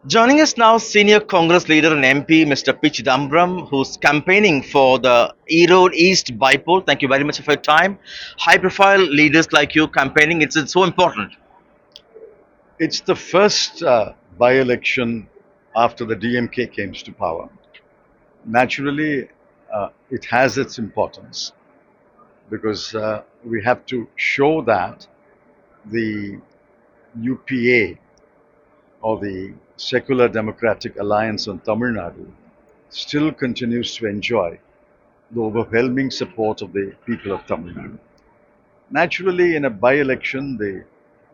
Joining us now, senior Congress leader and MP, Mr. P Chidambaram, who's campaigning for the Erode East bypoll. Thank you very much for your time. High-profile leaders like you campaigning, it's so important. It's the first by-election after the DMK came to power. Naturally, it has its importance because we have to show that the UPA or the Secular Democratic Alliance on Tamil Nadu still continues to enjoy the overwhelming support of the people of Tamil Nadu. Naturally, in a by-election,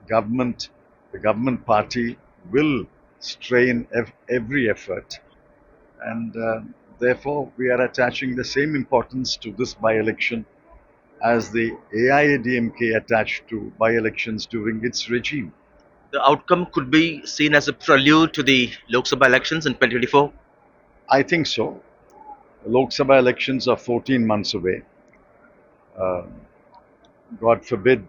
government, the government party will strain every effort, and therefore we are attaching the same importance to this by-election as the AIADMK attached to by-elections during its regime. The outcome could be seen as a prelude to the Lok Sabha elections in 2024. I think so. The Lok Sabha elections are 14 months away. Uh, God forbid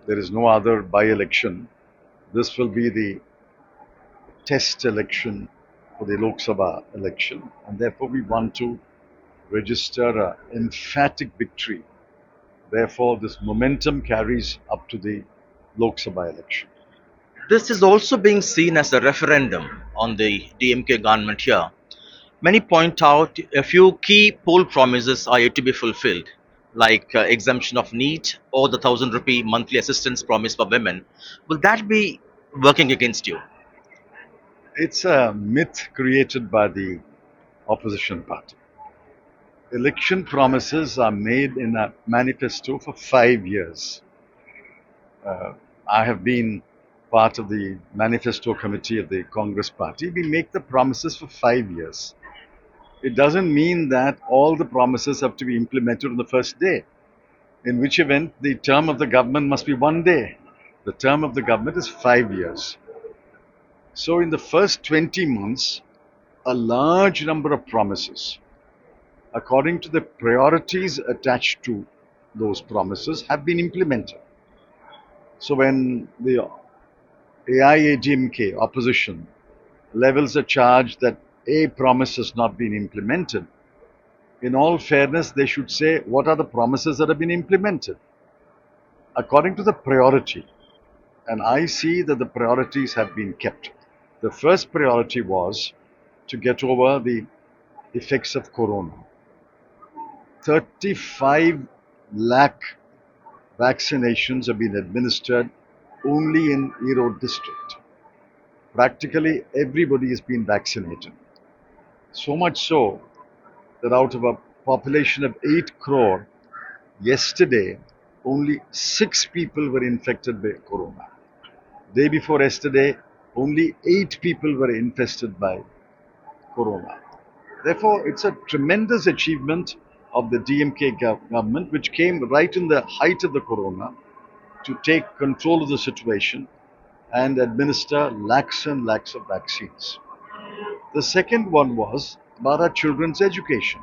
there is no other by-election. This will be the test election for the Lok Sabha election, and therefore we want to register an emphatic victory. Therefore, this momentum carries up to the Lok Sabha election. This is also being seen as a referendum on the DMK government here. Many point out a few key poll promises are yet to be fulfilled, like exemption of NEET or the 1,000 rupee monthly assistance promise for women. Will that be working against you? It's a myth created by the opposition party. Election promises are made in a manifesto for 5 years. Uh, I have been part of the manifesto committee of the Congress party. We make the promises for 5 years. It doesn't mean that all the promises have to be implemented on the first day, in which event the term of the government must be one day. The term of the government is 5 years. So, in the first 20 months, a large number of promises, according to the priorities attached to those promises, have been implemented. So, when the AIADMK opposition levels a charge that a promise has not been implemented, in all fairness, they should say what are the promises that have been implemented according to the priority. And I see that the priorities have been kept. The first priority was to get over the effects of corona. 35 lakh vaccinations have been administered only in Erode district. Practically everybody has been vaccinated. So much so that out of a population of 8 crore, yesterday only 6 people were infected by corona. Day before yesterday, only 8 people were infested by corona. Therefore, it's a tremendous achievement of the DMK government, which came right in the height of the corona to take control of the situation and administer lakhs and lakhs of vaccines. The second one was about our children's education.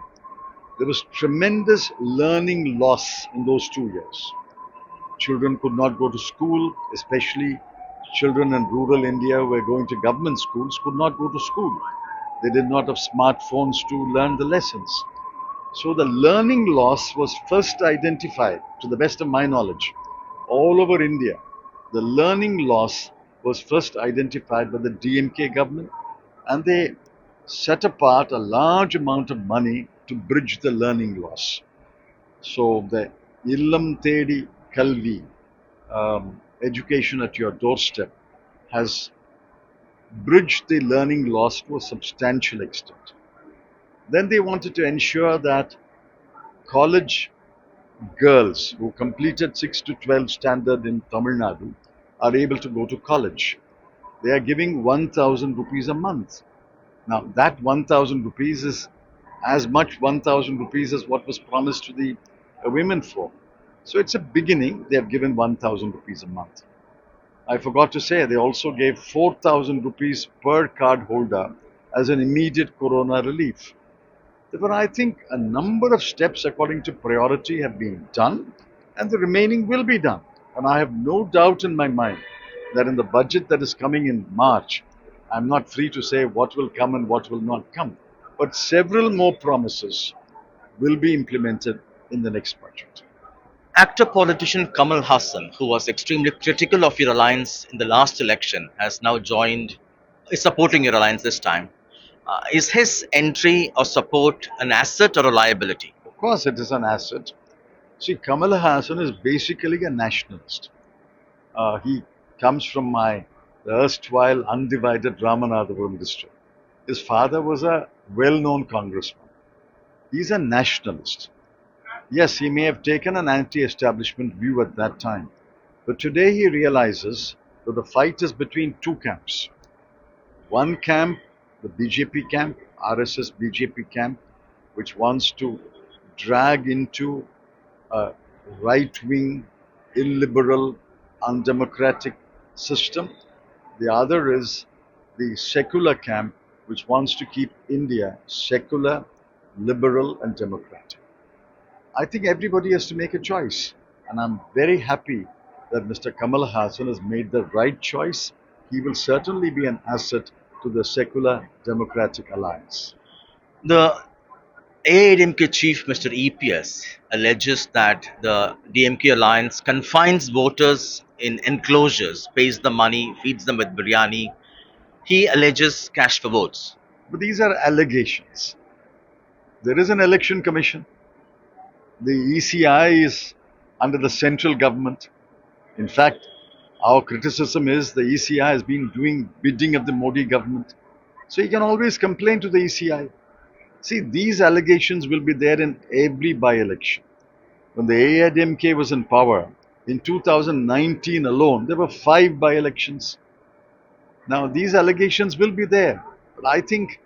There was tremendous learning loss in those 2 years. Children could not go to school, especially children in rural India who were going to government schools could not go to school. They did not have smartphones to learn the lessons. So the learning loss was first identified, to the best of my knowledge, all over India. The learning loss was first identified by the DMK government, and they set apart a large amount of money to bridge the learning loss. So the Illam Tedi Kalvi, education at your doorstep, has bridged the learning loss to a substantial extent. Then they wanted to ensure that college girls who completed 6 to 12 standard in Tamil Nadu are able to go to college. They are giving 1,000 rupees a month. Now, that 1,000 rupees is as much 1,000 rupees as what was promised to the women folk. So it's a beginning. They have given 1,000 rupees a month. I forgot to say, they also gave 4,000 rupees per card holder as an immediate corona relief. Therefore, I think a number of steps according to priority have been done, and the remaining will be done. And I have no doubt in my mind that in the budget that is coming in March, I'm not free to say what will come and what will not come. But several more promises will be implemented in the next budget. Actor politician Kamal Hassan, who was extremely critical of your alliance in the last election, has now is supporting your alliance this time. Is his entry or support an asset or a liability? Of course, it is an asset. See, Kamal Hassan is basically a nationalist. He comes from the erstwhile undivided Ramanathapuram district. His father was a well-known congressman. He's a nationalist. Yes, he may have taken an anti-establishment view at that time, but today he realizes that the fight is between two camps. One camp, the BJP camp, RSS BJP camp, which wants to drag into a right-wing, illiberal, undemocratic system. The other is the secular camp, which wants to keep India secular, liberal, and democratic. I think everybody has to make a choice. And I'm very happy that Mr. Kamal Hassan has made the right choice. He will certainly be an asset to the secular democratic alliance. The AIADMK chief, Mr. EPS, alleges that the DMK alliance confines voters in enclosures, pays the money, feeds them with biryani. He alleges cash for votes. But these are allegations. There is an election commission. The ECI is under the central government. In fact, our criticism is the ECI has been doing bidding of the Modi government. So you can always complain to the ECI. See, these allegations will be there in every by-election. When the AIADMK was in power, in 2019 alone, there were 5 by-elections. Now, these allegations will be there. But I think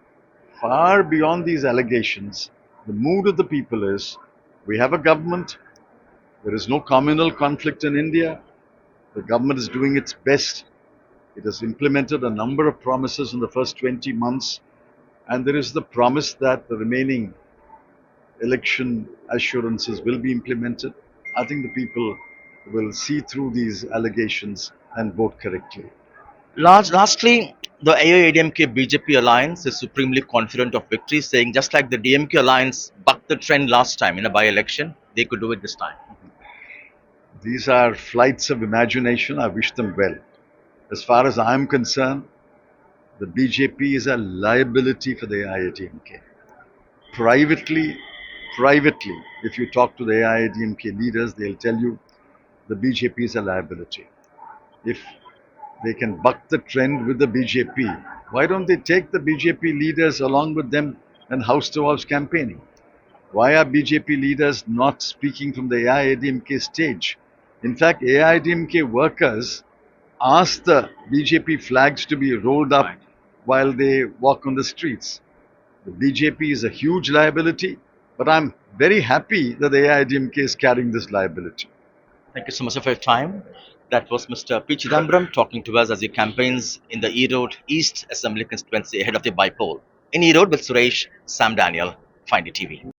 far beyond these allegations, the mood of the people is we have a government, there is no communal conflict in India, the government is doing its best, it has implemented a number of promises in the first 20 months, and there is the promise that the remaining election assurances will be implemented. I think the people will see through these allegations and vote correctly. Lastly, the AIADMK-BJP alliance is supremely confident of victory, saying just like the DMK alliance bucked the trend last time in a by-election, they could do it this time. These are flights of imagination. I wish them well. As far as I am concerned, the BJP is a liability for the AIADMK. Privately, if you talk to the AIADMK leaders, they'll tell you the BJP is a liability. If they can buck the trend with the BJP, why don't they take the BJP leaders along with them and house to house campaigning? Why are BJP leaders not speaking from the AIADMK stage? In fact, AIADMK workers asked the BJP flags to be rolled up while they walk on the streets. The BJP is a huge liability, but I'm very happy that the AIADMK is carrying this liability. Thank you so much for your time. That was Mr. P Chidambaram talking to us as he campaigns in the Erode East Assembly constituency ahead of the by-poll. In Erode with Suresh, Sam Daniel, Find It TV.